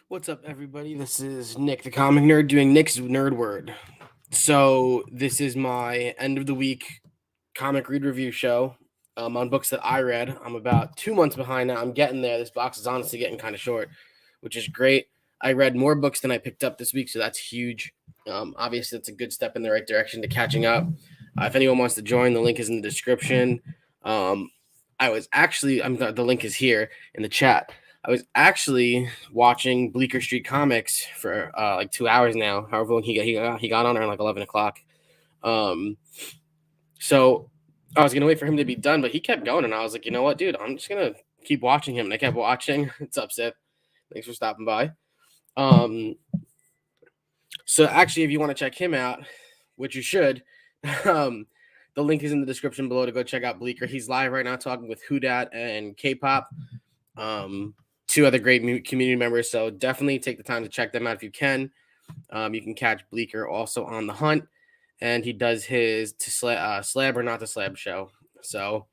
What's up, everybody? This is Nick, the comic nerd, doing Nick's Nerd Word. So this is my end of the week comic read review show on books that I read. I'm about 2 months behind now. I'm getting there. This box is honestly getting kind of short, which is great. I read more books than I picked up this week, so that's huge. Obviously, that's a good step in the right direction to catching up. If anyone wants to join, the link is in the description. The link is here in the chat. I was actually watching Bleecker Street Comics for like 2 hours now. However long he got on around like 11 o'clock. So I was gonna wait for him to be done, but he kept going, and I was like, you know what, dude, I'm just gonna keep watching him. And I kept watching. It's upset. Thanks for stopping by. So actually, if you want to check him out, which you should, the link is in the description below to go check out Bleecker. He's live right now talking with Whodad and K-pop. Two other great community members, so definitely take the time to check them out if you can. You can catch Bleecker also on The Hunt, and he does his Slab or Not to Slab show. So,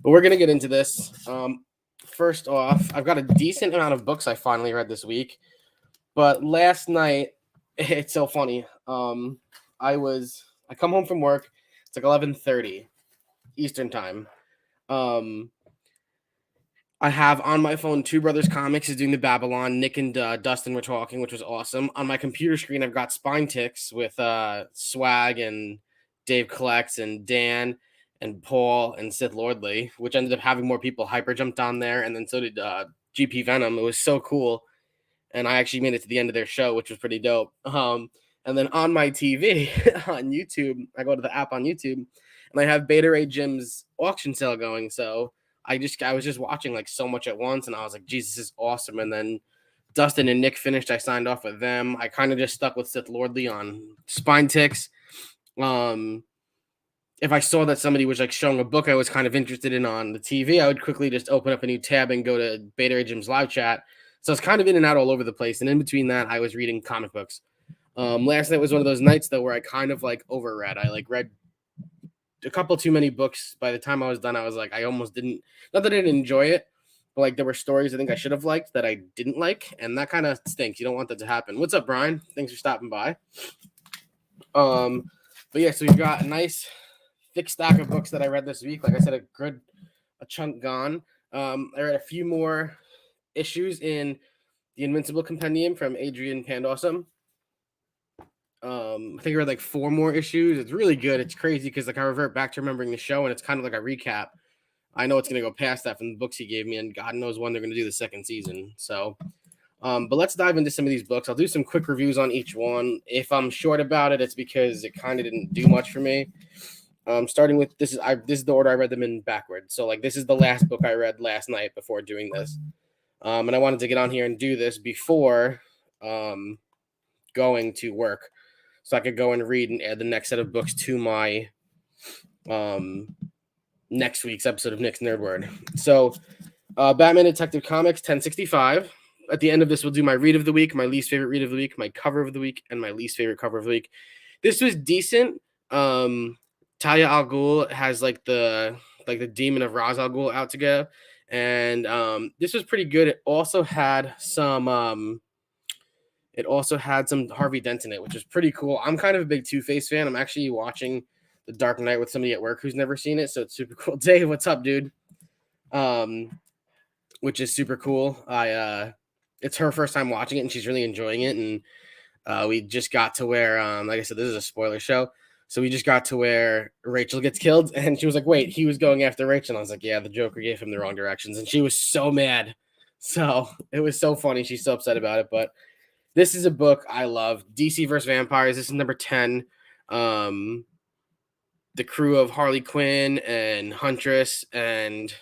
but we're gonna get into this. First off, I've got a decent amount of books I finally read this week, but last night it's so funny. I come home from work. It's like 11:30 Eastern time. I have on my phone Two Brothers Comics is doing the Babylon. Nick and Dustin were talking, which was awesome. On my computer screen, I've got Spine Ticks with Swag and Dave Collects and Dan and Paul and Sith Lordley, which ended up having more people hyper jumped on there. And then so did GP Venom. It was so cool. And I actually made it to the end of their show, which was pretty dope. And then on my TV on YouTube, I go to the app on YouTube and I have Beta Ray Jim's auction sale going. So I was just watching like so much at once, and I was like, Jesus, this is awesome. And then Dustin and Nick finished. I signed off with them. I kind of just stuck with Sith Lordley on Spine Ticks. If I saw that somebody was like showing a book I was kind of interested in on the TV, I would quickly just open up a new tab and go to Beta Ray Jim's live chat. So it's kind of in and out all over the place. And in between that, I was reading comic books. Last night was one of those nights though where I kind of like overread. I like read a couple too many books. By the time I was done, I was like, I almost didn't, not that I didn't enjoy it, but like there were stories I think I should have liked that I didn't like, and that kind of stinks. You don't want that to happen. What's up, Brian? Thanks for stopping by. But yeah, so we've got a nice thick stack of books that I read this week. Like I said, a chunk gone. I read a few more issues in the Invincible Compendium from Adrian Pandawsome. I think I read like 4 more issues. It's really good. It's crazy because like I revert back to remembering the show, and it's kind of like a recap. I know it's gonna go past that from the books he gave me, and God knows when they're gonna do the second season. So, but let's dive into some of these books. I'll do some quick reviews on each one. If I'm short about it, it's because it kind of didn't do much for me. Starting with this is the order I read them in backwards. So like this is the last book I read last night before doing this, and I wanted to get on here and do this before going to work, so I could go and read and add the next set of books to my next week's episode of Nick's Nerd Word. So, Batman Detective Comics 1065. At the end of this, we'll do my read of the week, my least favorite read of the week, my cover of the week, and my least favorite cover of the week. This was decent. Talia al Ghul has like the demon of Ra's al Ghul out to go, and this was pretty good. It also had some Harvey Dent in it, which is pretty cool. I'm kind of a big Two-Face fan. I'm actually watching The Dark Knight with somebody at work who's never seen it, so it's super cool. Dave, what's up, dude? Which is super cool. It's her first time watching it, and she's really enjoying it. And we just got to where, like I said, this is a spoiler show, so we just got to where Rachel gets killed, and she was like, "Wait, he was going after Rachel." And I was like, "Yeah, the Joker gave him the wrong directions," and she was so mad. So it was so funny. She's so upset about it, but this is a book I love. DC vs. Vampires. This is number 10. The crew of Harley Quinn and Huntress and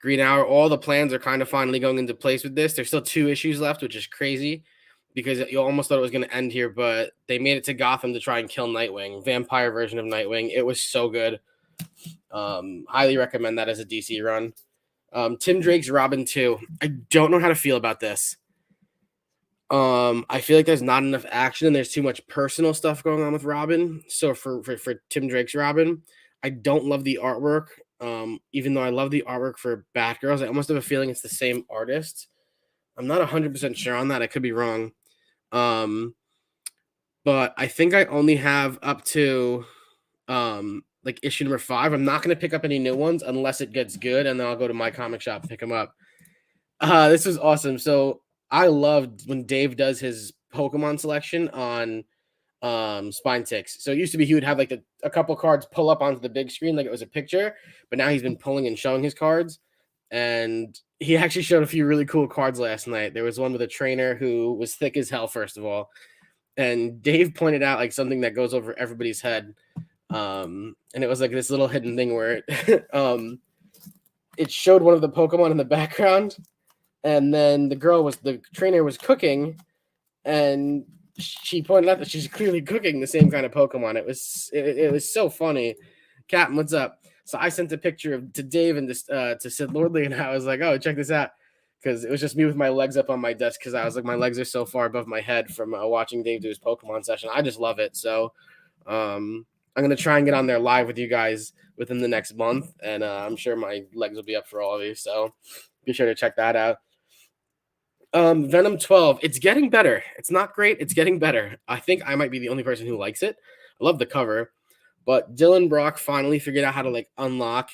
Green Hour, all the plans are kind of finally going into place with this. There's still 2 issues left, which is crazy because you almost thought it was going to end here, but they made it to Gotham to try and kill Nightwing, vampire version of Nightwing. It was so good. Highly recommend that as a DC run. Tim Drake's Robin 2. I don't know how to feel about this. I feel like there's not enough action and there's too much personal stuff going on with Robin. So for Tim Drake's Robin, I don't love the artwork. Even though I love the artwork for Batgirls, I almost have a feeling it's the same artist. I'm not 100% sure on that. I could be wrong. But I think I only have up to like issue number 5. I'm not going to pick up any new ones unless it gets good, and then I'll go to my comic shop and pick them up. This was awesome. So I loved when Dave does his Pokemon selection on Spine Ticks. So it used to be he would have like a couple cards pull up onto the big screen like it was a picture, but now he's been pulling and showing his cards. And he actually showed a few really cool cards last night. There was one with a trainer who was thick as hell, first of all. And Dave pointed out like something that goes over everybody's head. And it was like this little hidden thing where it showed one of the Pokemon in the background, and then the trainer was cooking, and she pointed out that she's clearly cooking the same kind of Pokemon. It was so funny. Captain, what's up? So I sent a picture to Dave and to Sid Lordley, and I was like, "Oh, check this out," because it was just me with my legs up on my desk because I was like, my legs are so far above my head from watching Dave do his Pokemon session. I just love it. So I'm gonna try and get on there live with you guys within the next month, and I'm sure my legs will be up for all of you. So be sure to check that out. Venom 12, it's getting better. It's not great, it's getting better. I think I might be the only person who likes it. I love the cover, but Dylan Brock finally figured out how to like unlock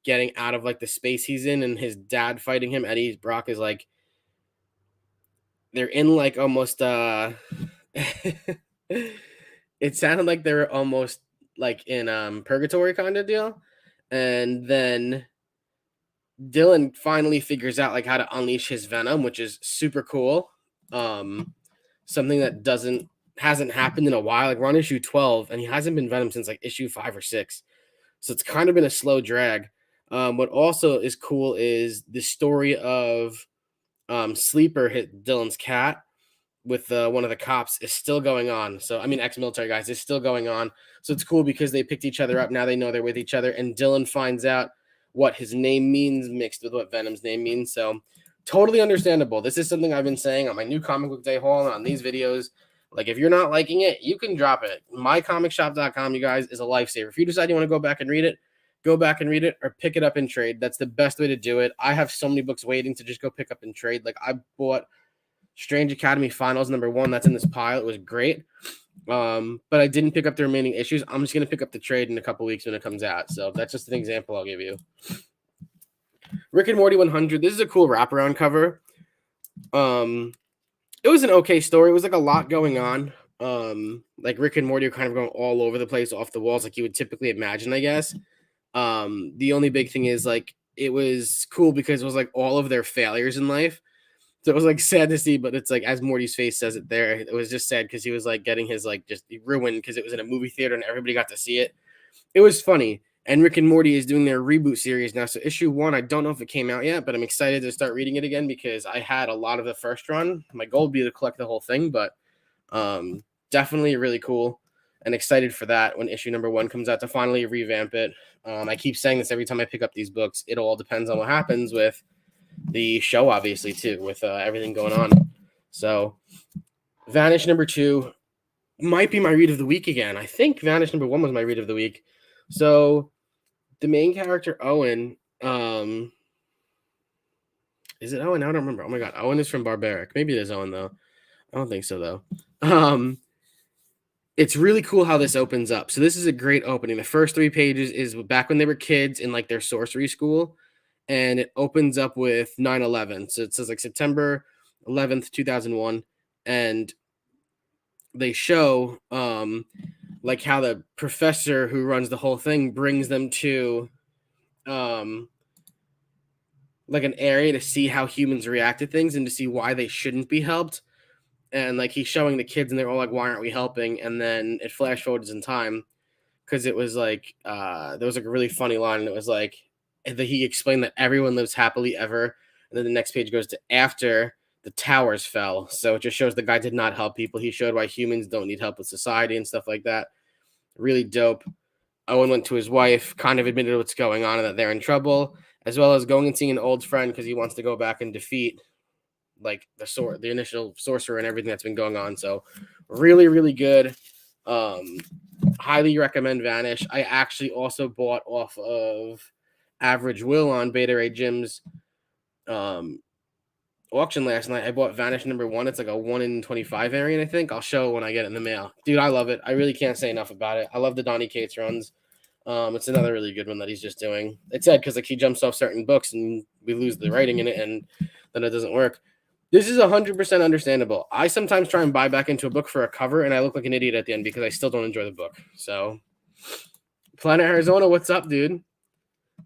getting out of like the space he's in, and his dad fighting him. Eddie Brock is like, they're in like almost it sounded like they were almost like in purgatory kind of deal. And then Dylan finally figures out like how to unleash his venom, which is super cool. Something that hasn't happened in a while. Like we're on issue 12, and he hasn't been venom since like issue 5 or 6. So it's kind of been a slow drag. What also is cool is the story of Sleeper hit Dylan's cat with one of the cops is still going on. So I mean, ex-military guys is still going on. So it's cool because they picked each other up. Now they know they're with each other, and Dylan finds out what his name means mixed with what Venom's name means. So totally understandable. This is something I've been saying on my new comic book day haul and on these videos. Like if you're not liking it, you can drop it. Mycomicshop.com, you guys, is a lifesaver. If you decide you want to go back and read it, go back and read it or pick it up in trade. That's the best way to do it. I have so many books waiting to just go pick up and trade. Like I bought Strange Academy Finals #1. That's in this pile. It was great. But I didn't pick up the remaining issues. I'm just going to pick up the trade in a couple weeks when it comes out. So that's just an example I'll give you. Rick and Morty 100. This is a cool wraparound cover. It was an okay story. It was like a lot going on. Like Rick and Morty are kind of going all over the place, off the walls, like you would typically imagine, I guess. The only big thing is like it was cool because it was like all of their failures in life. So it was like sad to see, but it's like as Morty's face says it there, it was just sad because he was like getting his like just ruined because it was in a movie theater and everybody got to see it. It was funny. And Rick and Morty is doing their reboot series now. So issue 1, I don't know if it came out yet, but I'm excited to start reading it again because I had a lot of the first run. My goal would be to collect the whole thing, but definitely really cool and excited for that when issue #1 comes out to finally revamp it. I keep saying this every time I pick up these books. It all depends on what happens with the show, obviously, too, with everything going on. So Vanish #2 might be my read of the week again. I think Vanish #1 was my read of the week. So the main character, Owen, is it Owen? I don't remember. Oh my god, Owen is from Barbaric. Maybe it is Owen, though. I don't think so, though. It's really cool how this opens up. So this is a great opening. The first 3 pages is back when they were kids in like their sorcery school, and it opens up with 9/11. So it says like September 11th, 2001, and they show like how the professor who runs the whole thing brings them to like an area to see how humans react to things and to see why they shouldn't be helped. And like he's showing the kids and they're all like, why aren't we helping? And then it flash forwards in time because it was like there was like a really funny line, and it was like that he explained that everyone lives happily ever. And then the next page goes to after the towers fell. So it just shows the guy did not help people. He showed why humans don't need help with society and stuff like that. Really dope. Owen went to his wife, kind of admitted what's going on and that they're in trouble, as well as going and seeing an old friend because he wants to go back and defeat like the initial sorcerer and everything that's been going on. So really, really good. Highly recommend Vanish. I actually also bought off of Average Will on Beta Ray Jim's auction last night. I bought Vanish #1. It's like a 1 in 25 variant, I think. I'll show it when I get it in the mail. Dude, I love it. I really can't say enough about it. I love the Donny Cates runs. It's another really good one that he's just doing. It's sad because like he jumps off certain books and we lose the writing in it, and then it doesn't work. This is 100% understandable. I sometimes try and buy back into a book for a cover, and I look like an idiot at the end because I still don't enjoy the book. So, Planet Arizona, what's up, dude?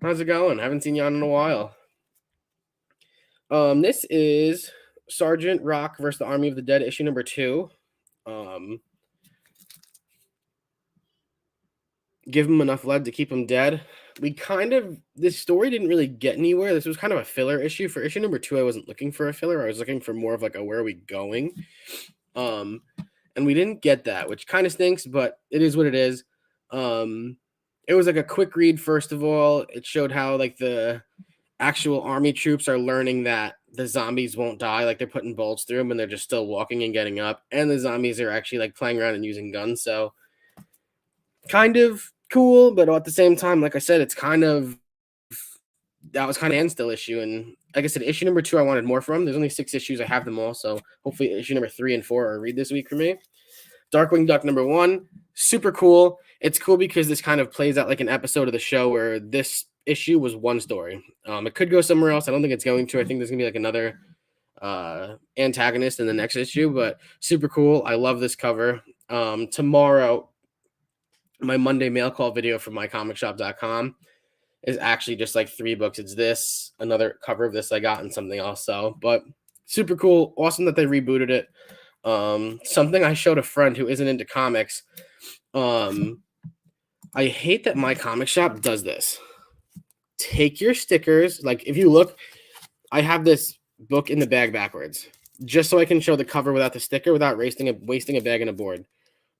How's it going? Haven't seen you on in a while. This is Sergeant Rock versus the Army of the Dead, issue #2. Give him enough lead to keep him dead. This story didn't really get anywhere. This was kind of a filler issue. For issue #2, I wasn't looking for a filler. I was looking for more of like a where are we going? And we didn't get that, which kind of stinks, but it is what it is. It was like a quick read, first of all. It showed how like the actual army troops are learning that the zombies won't die, like they're putting bullets through them and they're just still walking and getting up, and the zombies are actually like playing around and using guns. So kind of cool, but at the same time, like I said, it's kind of that was kind of an still issue. And like I said, issue #2 I wanted more from. There's only 6 issues. I have them all, so hopefully issue #3 and 4 are a read this week for me. Darkwing Duck #1, super cool. It's cool because this kind of plays out like an episode of the show where this issue was one story. It could go somewhere else. I don't think it's going to. I think there's gonna be like another antagonist in the next issue, but super cool. I love this cover. Tomorrow, my Monday mail call video from mycomicshop.com is actually just like 3 books. It's this, another cover of this I got, and something else. So, but super cool. Awesome that they rebooted it. Something I showed a friend who isn't into comics. I hate that My Comic Shop does this. Take your stickers. Like if you look, I have this book in the bag backwards just so I can show the cover without the sticker without wasting a bag and a board.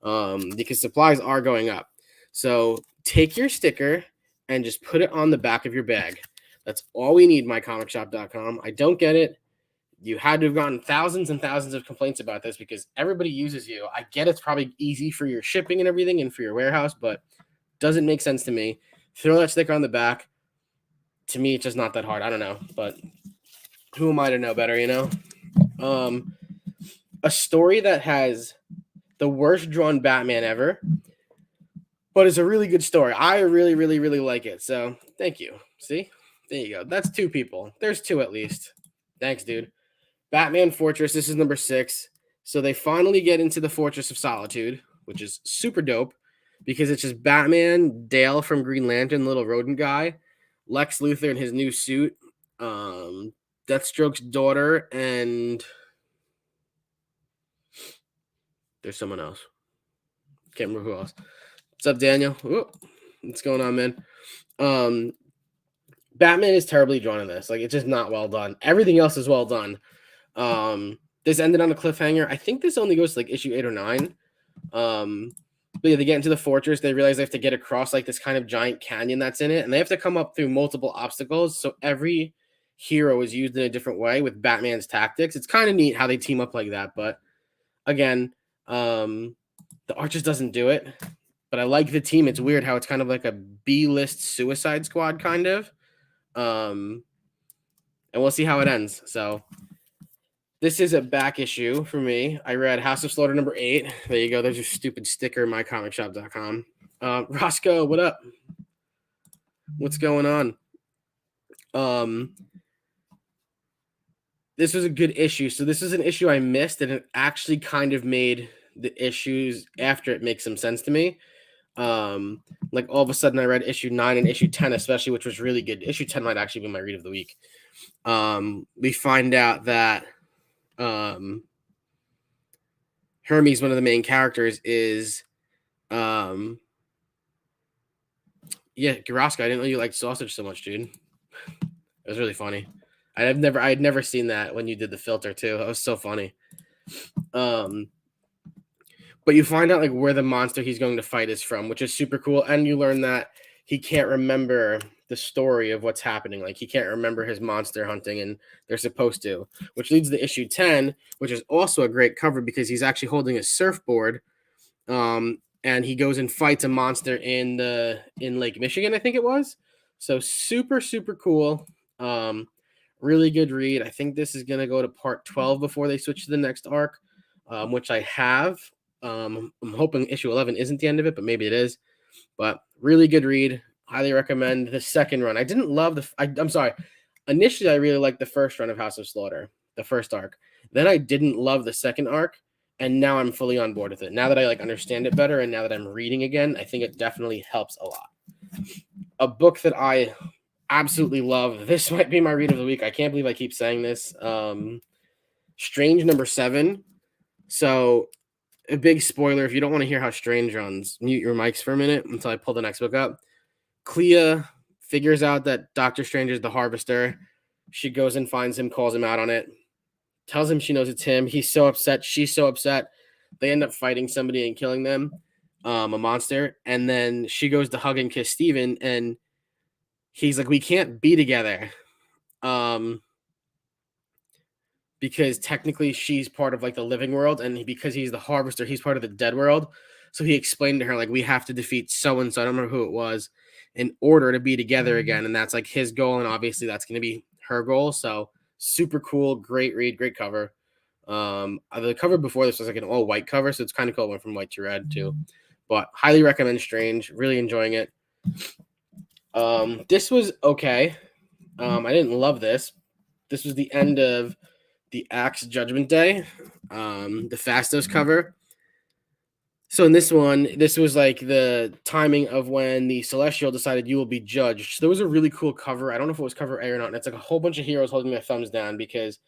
Because supplies are going up. So take your sticker and just put it on the back of your bag. That's all we need, mycomicshop.com. I don't get it. You had to have gotten thousands and thousands of complaints about this because everybody uses you. I get it's probably easy for your shipping and everything and for your warehouse, but doesn't make sense to me. Throw that sticker on the back. To me, it's just not that hard. I don't know, but who am I to know better, you know? A story that has the worst drawn Batman ever, but it's a really good story. I really, really, really like it. So thank you. See? There you go. That's 2 people. There's 2 at least. Thanks, dude. Batman Fortress. This is #6. So they finally get into the Fortress of Solitude, which is super dope because it's just Batman, Dale from Green Lantern, little rodent guy, Lex Luthor in his new suit, Deathstroke's daughter, and there's someone else. Can't remember who else. What's up, Daniel? Ooh, what's going on, man? Batman is terribly drawn in this. Like, it's just not well done. Everything else is well done. This ended on a cliffhanger. I think this only goes to like issue 8 or 9. But yeah, they get into the fortress. They realize they have to get across like this kind of giant canyon that's in it, and they have to come up through multiple obstacles. So every hero is used in a different way with Batman's tactics. It's kind of neat how they team up like that. But again, the art just doesn't do it. But I like the team. It's weird how it's kind of like a B-list Suicide Squad kind of. And we'll see how it ends. So this is a back issue for me. I read House of Slaughter #8. There you go. There's your stupid sticker, mycomicshop.com. Roscoe, what up? What's going on? This was a good issue. So this is an issue I missed, and it actually kind of made the issues after it make some sense to me. Like all of a sudden I read issue 9 and issue 10, especially, which was really good. Issue 10 might actually be my read of the week. We find out that Hermes, one of the main characters, is yeah, Garaska. I didn't know you liked sausage so much, dude. It was really funny. I'd never seen that when you did the filter too. That was so funny. But you find out like where the monster he's going to fight is from, which is super cool. And you learn that he can't remember the story of what's happening. Like he can't remember his monster hunting, and they're supposed to, which leads to issue 10, which is also a great cover because he's actually holding a surfboard. And he goes and fights a monster in Lake Michigan, I think it was. So super, super cool. Really good read. I think this is going to go to part 12 before they switch to the next arc, which I have. I'm hoping issue 11 isn't the end of it, but maybe it is. But really good read. Highly recommend the second run. I didn't love I'm sorry. Initially, I really liked the first run of House of Slaughter, the first arc. Then I didn't love the second arc, and now I'm fully on board with it. Now that I understand it better, and now that I'm reading again, I think it definitely helps a lot. A book that I absolutely love. This might be my read of the week. I can't believe I keep saying this. Strange #7. So a big spoiler. If you don't want to hear how Strange runs, mute your mics for a minute until I pull the next book up. Clea figures out that Doctor Strange is the Harvester. She goes and finds him, calls him out on it, tells him she knows it's him. He's so upset. She's so upset. They end up fighting somebody and killing them, a monster. And then she goes to hug and kiss Steven, and he's like, we can't be together. Because technically she's part of the living world, and because he's the Harvester, he's part of the dead world. So he explained to her, we have to defeat so-and-so, I don't remember who it was, in order to be together again. And that's his goal. And obviously that's going to be her goal. So super cool. Great read. Great cover. The cover before this was an all white cover. So it's kind of cool. It went from white to red too, but highly recommend Strange. Really enjoying it. This was okay. I didn't love this. This was the end of the Axe Judgment Day, the Fastos cover. So in this one, this was the timing of when the Celestial decided you will be judged. So there was a really cool cover. I don't know if it was cover A or not. And it's a whole bunch of heroes holding their thumbs down, because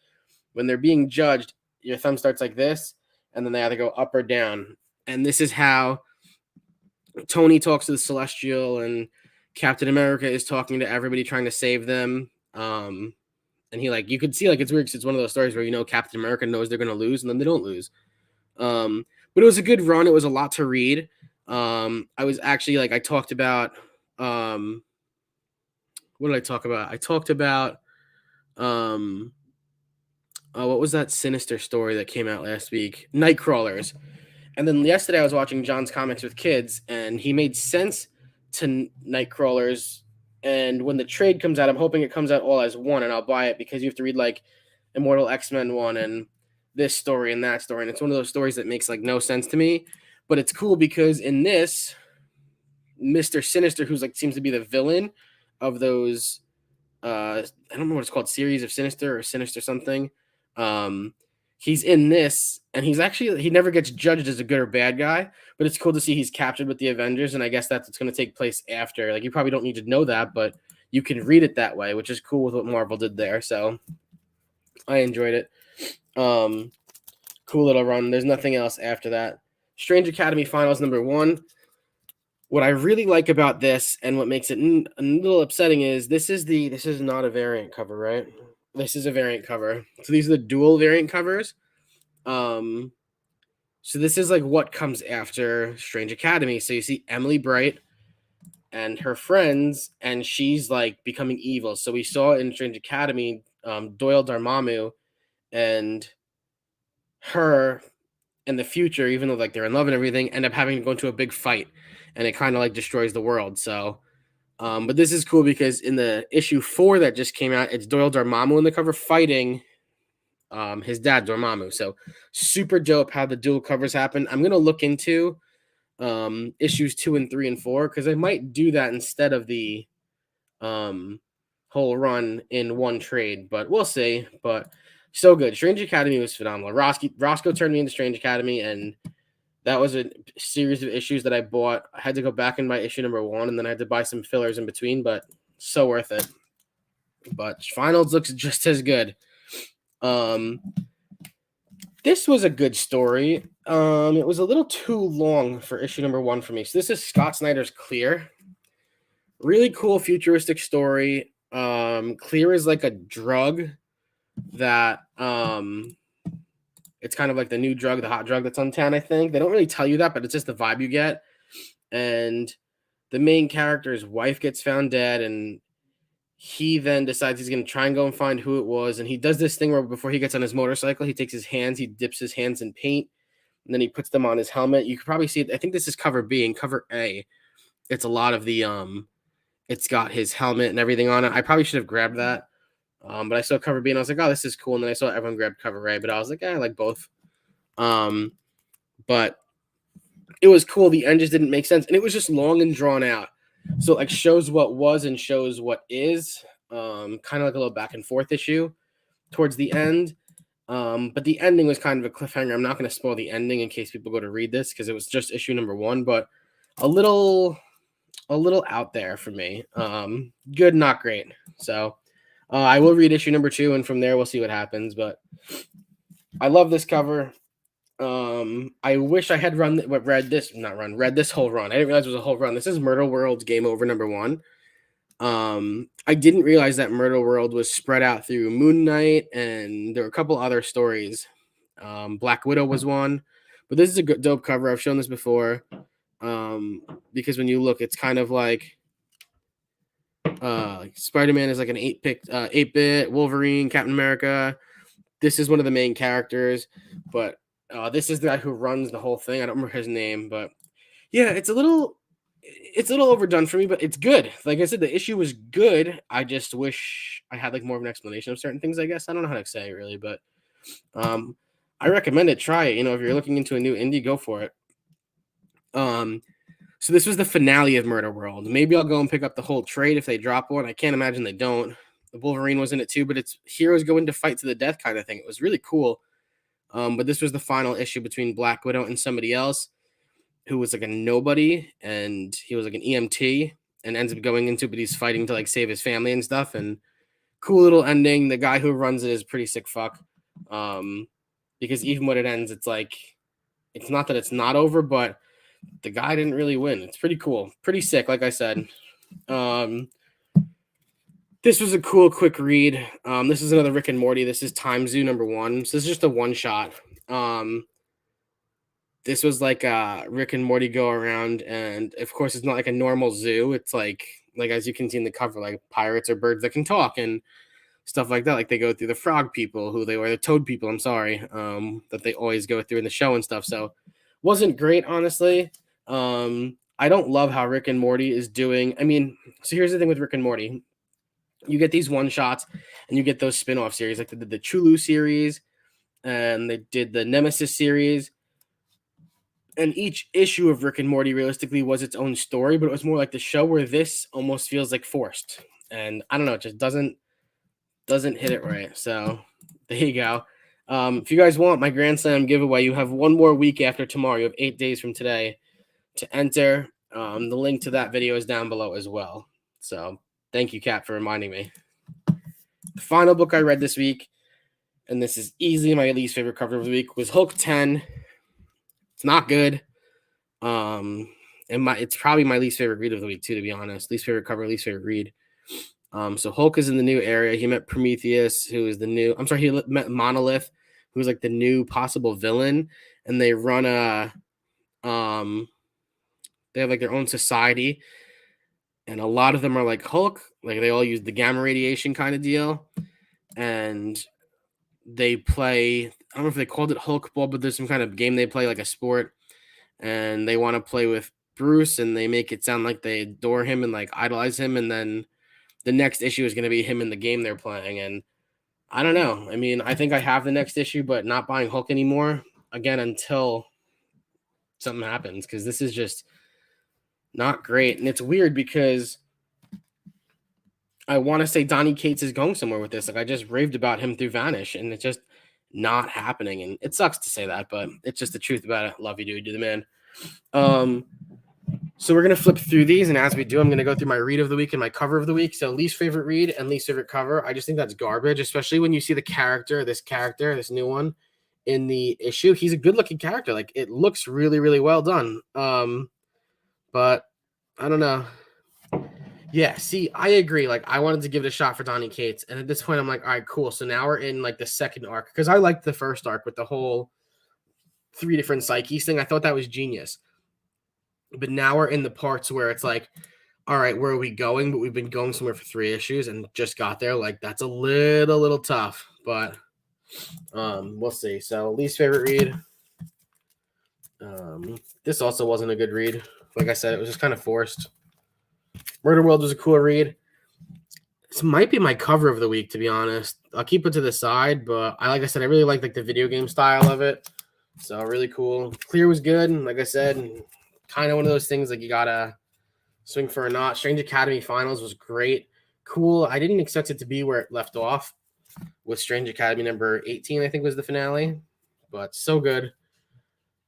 when they're being judged, your thumb starts like this, and then they either go up or down. And this is how Tony talks to the Celestial, and Captain America is talking to everybody trying to save them. And he you could see it's weird because it's one of those stories where Captain America knows they're going to lose, and then they don't lose. But it was a good run. It was a lot to read. I was actually I talked about what did I talk about? I talked about what was that Sinister story that came out last week? Nightcrawlers. And then yesterday I was watching John's Comics with Kids, and he made sense to Nightcrawlers. And when the trade comes out, I'm hoping it comes out all as one, and I'll buy it, because you have to read Immortal X-Men 1 and this story and that story. And it's one of those stories that makes no sense to me, but it's cool because in this, Mr. Sinister, who's seems to be the villain of those, I don't know what it's called, Series of Sinister or Sinister something. He's in this, and he never gets judged as a good or bad guy, but it's cool to see he's captured with the Avengers. And I guess that's what's going to take place after. You probably don't need to know that, but you can read it that way, which is cool with what Marvel did there. So I enjoyed it. Cool little run. There's nothing else after that. Strange Academy Finals #1. What I really like about this, and what makes it a little upsetting, is this is not a variant cover, right? This is a variant cover. So these are the dual variant covers. So this is what comes after Strange Academy. So you see Emily Bright and her friends, and she's becoming evil. So we saw in Strange Academy, Doyle Dormammu and her in the future, even though they're in love and everything, end up having to go into a big fight, and it kind of destroys the world. So but this is cool because in the issue 4 that just came out, it's Doyle Dormammu in the cover fighting his dad Dormammu. So super dope how the dual covers happen. I'm gonna look into issues 2 and 3 and 4, because I might do that instead of the whole run in one trade, but we'll see. But so good. Strange Academy was phenomenal. Roscoe turned me into Strange Academy, and that was a series of issues that I bought. I had to go back and buy issue #1, and then I had to buy some fillers in between, but so worth it. But Finals looks just as good. This was a good story. It was a little too long for issue #1 for me. So this is Scott Snyder's Clear. Really cool futuristic story. Clear is a drug that it's kind of the new drug, the hot drug that's on town, I think. They don't really tell you that, but it's just the vibe you get. And the main character's wife gets found dead, and he then decides he's going to try and go and find who it was. And he does this thing where before he gets on his motorcycle, he takes his hands, he dips his hands in paint, and then he puts them on his helmet. You could probably see it. I think this is cover B, and cover A, it's a lot of the it's got his helmet and everything on it. I probably should have grabbed that, But I saw cover B and I was like, oh, this is cool. And then I saw everyone grab cover A, but I was like, I like both. But it was cool. The end just didn't make sense. And it was just long and drawn out. So like shows what was and shows what is. Kind of like a little back and forth issue towards the end. But the ending was kind of a cliffhanger. I'm not going to spoil the ending in case people go to read this because it was just issue number 1, but a little out there for me. Good, not great. So I will read issue number 2, and from there we'll see what happens. But I love this cover. I wish I had read this whole run. I didn't realize it was a whole run. This is Myrtle World's Game Over number 1. I didn't realize that Myrtle World was spread out through Moon Knight, and there were a couple other stories. Black Widow was one, but this is a good, dope cover. I've shown this before. Because when you look, it's kind of like Spider-Man is like an 8-bit, Wolverine, Captain America. This is one of the main characters, but this is the guy who runs the whole thing. I don't remember his name, but yeah, it's a little overdone for me, but it's good. Like I said, the issue was good. I just wish I had like more of an explanation of certain things, I guess. I don't know how to say it really, but I recommend it. Try it. If you're looking into a new indie, go for it. So this was the finale of Murder World. Maybe I'll go and pick up the whole trade if they drop one. I can't imagine they don't. The Wolverine was in it too, but it's heroes go into fight to the death kind of thing. It was really cool. But this was the final issue between Black Widow and somebody else who was like a nobody, and he was like an EMT and ends up going into, but he's fighting to like save his family and stuff. And cool little ending. The guy who runs it is pretty sick fuck. Because even when it ends, it's like, it's not that it's not over, but the guy didn't really win. It's pretty cool. Pretty sick, like I said. This was a cool, quick read. This is another Rick and Morty. This is Time Zoo number 1. So this is just a one-shot. This was like Rick and Morty go around, and of course it's not like a normal zoo. It's like as you can see in the cover, like pirates or birds that can talk and stuff like that. Like they go through the frog people, the toad people, I'm sorry, that they always go through in the show and stuff. So wasn't great, honestly. I don't love how Rick and Morty is doing. I mean, so here's the thing with Rick and Morty. You get these one-shots, and you get those spin-off series, like the Chulu series, and they did the Nemesis series. And each issue of Rick and Morty realistically was its own story, but it was more like the show, where this almost feels like forced. And I don't know, it just doesn't hit it right. So there you go. If you guys want my Grand Slam giveaway, you have one more week after tomorrow. You have 8 days from today to enter. The link to that video is down below as well. So thank you, Kat, for reminding me. The final book I read this week, and this is easily my least favorite cover of the week, was Hulk 10. It's not good. And it's probably my least favorite read of the week too, to be honest. Least favorite cover, least favorite read. So Hulk is in the new area. He met Prometheus, who is he met Monolith, who's like the new possible villain, and they run they have like their own society, and a lot of them are like Hulk, like they all use the gamma radiation kind of deal, and they play, I don't know if they called it Hulk Ball, but there's some kind of game they play, like a sport, and they want to play with Bruce, and they make it sound like they adore him and like idolize him, and then the next issue is going to be him in the game they're playing. And I don't know. I mean, I think I have the next issue, but not buying Hulk anymore again until something happens, because this is just not great. And it's weird because I want to say Donny Cates is going somewhere with this. Like I just raved about him through Vanish, and it's just not happening. And it sucks to say that, but it's just the truth about it. Love you, dude. You're the man. So we're going to flip through these, and as we do, I'm going to go through my read of the week and my cover of the week. So least favorite read and least favorite cover. I just think that's garbage, especially when you see this new one in the issue. He's a good-looking character. Like, it looks really, really well done. But I don't know. Yeah, see, I agree. Like, I wanted to give it a shot for Donny Cates, and at this point, I'm like, all right, cool. So now we're in, like, the second arc, because I liked the first arc with the whole 3 different psyches thing. I thought that was genius. But now we're in the parts where it's like, all right, where are we going? But we've been going somewhere for 3 issues and just got there. Like, that's a little tough, but we'll see. So least favorite read. This also wasn't a good read. Like I said, it was just kind of forced. Murder World was a cool read. This might be my cover of the week, to be honest. I'll keep it to the side, but like I said, I really like the video game style of it. So really cool. Clear was good, and like I said, kind of one of those things like you gotta swing for a knot. Strange Academy Finals was great. Cool. I didn't expect it to be where it left off with Strange Academy number 18, I think was the finale. But so good.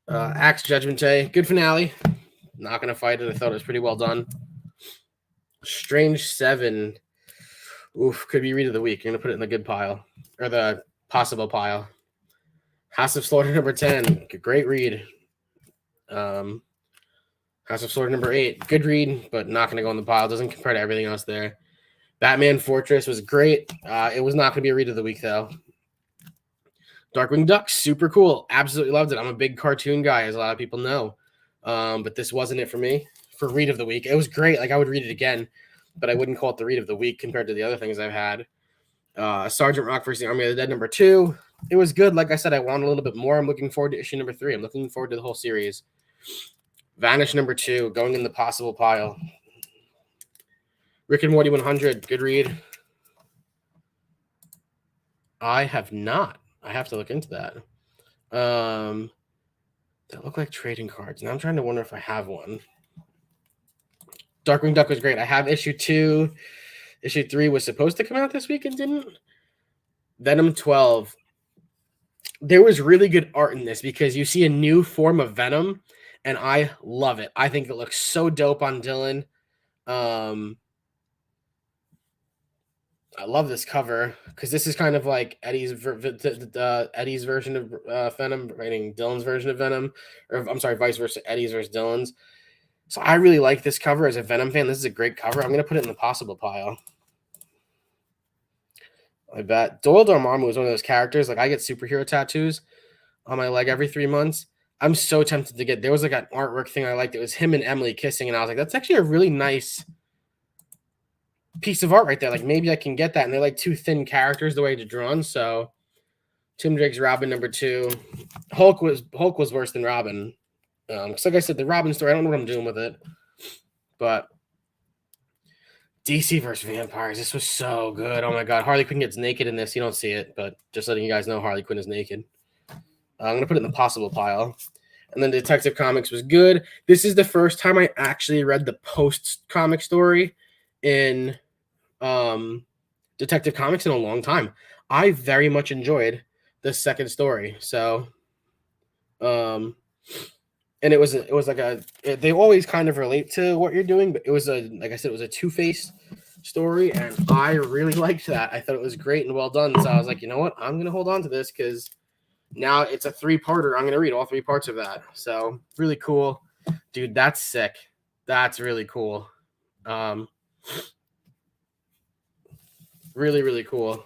Axe Judgment Day, good finale. Not gonna fight it. I thought it was pretty well done. Strange 7. Oof, could be read of the week. You're gonna put it in the good pile. Or the possible pile. House of Slaughter number 10. Great read. House of Slaughter number 8. Good read, but not gonna go in the pile. Doesn't compare to everything else there. Batman Fortress was great. It was not going to be a read of the week, though. Darkwing Duck, super cool. Absolutely loved it. I'm a big cartoon guy, as a lot of people know. But this wasn't it for me for read of the week. It was great. Like, I would read it again, but I wouldn't call it the read of the week compared to the other things I've had. Sergeant Rock versus the Army of the Dead number 2. It was good. Like I said, I want a little bit more. I'm looking forward to issue number 3. I'm looking forward to the whole series. Vanish number 2, going in the possible pile. Rick and Morty 100, good read. I have not. I have to look into that. That look like trading cards. Now I'm trying to wonder if I have one. Darkwing Duck was great. I have issue 2. Issue 3 was supposed to come out this week and didn't. Venom 12. There was really good art in this because you see a new form of Venom, and I love it. I think it looks so dope on Dylan. I love this cover because this is kind of like Eddie's version of Venom, writing Dylan's version of Venom, or I'm sorry, vice versa, Eddie's versus Dylan's. So I really like this cover as a Venom fan. This is a great cover. I'm gonna put it in the possible pile. I bet Doyle Dormammu is one of those characters. Like I get superhero tattoos on my leg every 3 months. I'm so tempted to get. There was like an artwork thing I liked. It was him and Emily kissing, and I was like, that's actually a really nice piece of art right there. Like maybe I can get that. And they're like 2 thin characters the way it's drawn. So Tim Drake's Robin number 2. Hulk was worse than Robin. Because like I said, the Robin story, I don't know what I'm doing with it. But DC versus Vampires, this was so good. Oh my god, Harley Quinn gets naked in this. You don't see it, but just letting you guys know Harley Quinn is naked. I'm gonna put it in the possible pile. And then Detective Comics was good. This is the first time I actually read the post-comic story in Detective Comics in a long time. I very much enjoyed the second story. So, and it was like they always kind of relate to what you're doing, but it was like I said, it was a Two-Face story, and I really liked that. I thought it was great and well done. So I was like, you know what, I'm gonna hold on to this because now it's a 3-parter. I'm gonna read all 3 parts of that. So really cool, dude. That's sick. That's really cool. Really, really cool.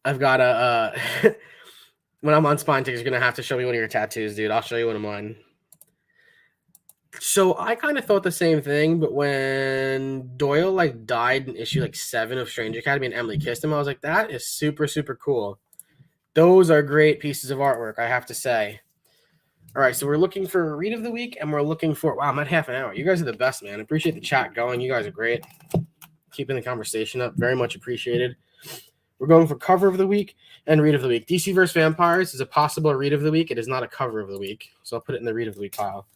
I've got a when I'm on Spine Tickers, you're gonna have to show me one of your tattoos, dude. I'll show you one of mine. So I kind of thought the same thing, but when Doyle like died in issue like 7 of Strange Academy and Emily kissed him, I was like, that is super, super cool. Those are great pieces of artwork, I have to say. All right, so we're looking for a read of the week, and we're looking for wow, I'm at half an hour. You guys are the best, man. Appreciate the chat going. You guys are great. Keeping the conversation up, very much appreciated. We're going for cover of the week and read of the week. DC vs. Vampires is a possible read of the week. It is not a cover of the week, so I'll put it in the read of the week pile.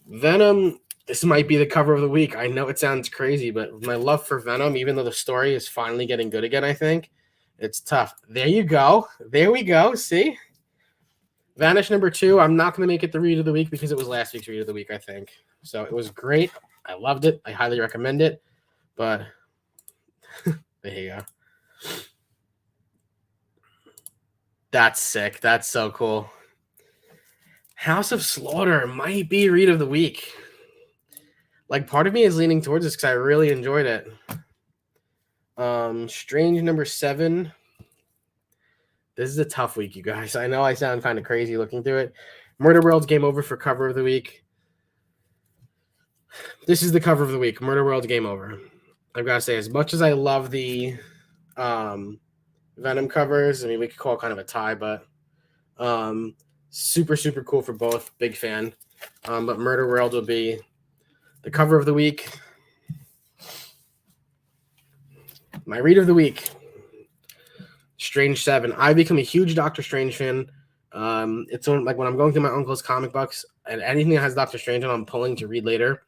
Venom, this might be the cover of the week. I know it sounds crazy, but my love for Venom, even though the story is finally getting good again, I think, it's tough. There you go. There we go. See? Vanish number 2. I'm not going to make it the read of the week because it was last week's read of the week, I think. So it was great. I loved it. I highly recommend it. But there you go. That's sick. That's so cool. House of Slaughter might be read of the week. Like part of me is leaning towards this because I really enjoyed it. Strange number 7. This is a tough week, you guys. I know I sound kind of crazy looking through it. Murder World's Game Over for cover of the week. This is the cover of the week. Murder World's Game Over. I've got to say, as much as I love the Venom covers, I mean, we could call it kind of a tie, but super, super cool for both. Big fan. But Murder World will be the cover of the week. My read of the week, Strange 7. I've become a huge Doctor Strange fan. It's like when I'm going through my uncle's comic books and anything that has Doctor Strange on, I'm pulling to read later.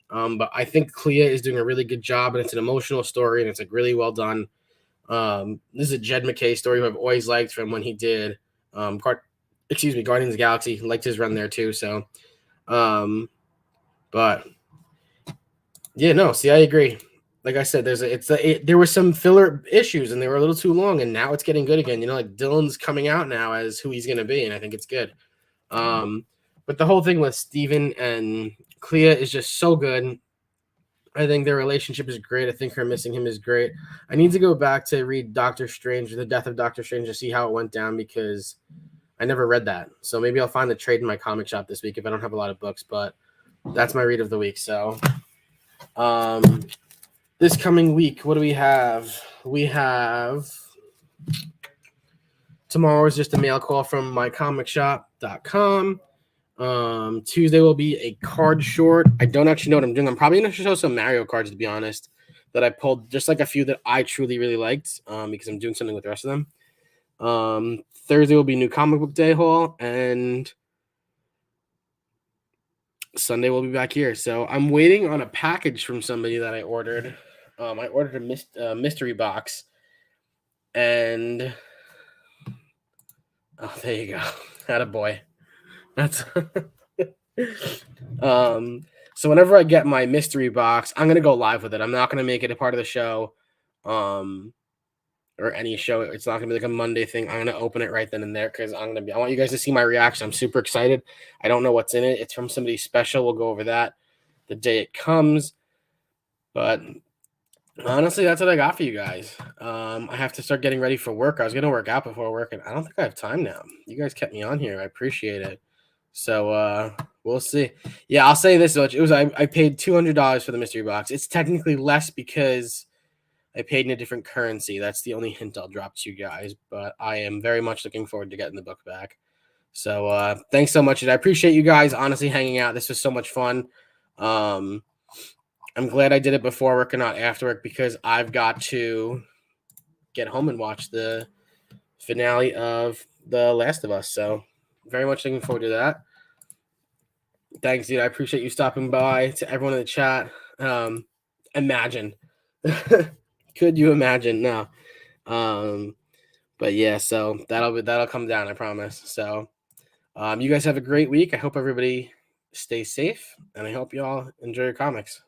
But I think Clea is doing a really good job, and it's an emotional story, and it's like really well done. This is a Jed MacKay story who I've always liked from when he did Guardians of the Galaxy. Liked his run there too. So, but yeah, no, see, I agree. Like I said, there were some filler issues and they were a little too long, and now it's getting good again. Like Dylan's coming out now as who he's gonna be, and I think it's good. But the whole thing with Steven and Clea is just so good. I think their relationship is great. I think her missing him is great. I need to go back to read Doctor Strange, The Death of Doctor Strange, to see how it went down because I never read that. So maybe I'll find the trade in my comic shop this week if I don't have a lot of books. But that's my read of the week. So this coming week, what do we have? We have tomorrow is just a mail call from mycomicshop.com. Tuesday will be a card short. I don't actually know what I'm doing. I'm probably going to show some Mario cards, to be honest, that I pulled, just like a few that I truly really liked, because I'm doing something with the rest of them. Thursday will be new comic book day haul, and Sunday we'll be back here. So I'm waiting on a package from somebody that I ordered. I ordered a mystery box, and oh, there you go. Attaboy. That's so whenever I get my mystery box, I'm gonna go live with it. I'm not gonna make it a part of the show, or any show. It's not gonna be like a Monday thing. I'm gonna open it right then and there because I want you guys to see my reaction. I'm super excited. I don't know what's in it. It's from somebody special. We'll go over that the day it comes. But honestly, that's what I got for you guys. I have to start getting ready for work. I was gonna work out before work, and I don't think I have time now. You guys kept me on here. I appreciate it. So we'll see. Yeah, I'll say this much. I paid $200 for the mystery box. It's technically less because I paid in a different currency. That's the only hint I'll drop to you guys. But I am very much looking forward to getting the book back. So thanks so much. I appreciate you guys honestly hanging out. This was so much fun. I'm glad I did it before work and not after work because I've got to get home and watch the finale of The Last of Us. So very much looking forward to that. Thanks, dude. I appreciate you stopping by. To everyone in the chat. Imagine. Could you imagine? No. But yeah, so that'll come down, I promise. So you guys have a great week. I hope everybody stays safe, and I hope you all enjoy your comics.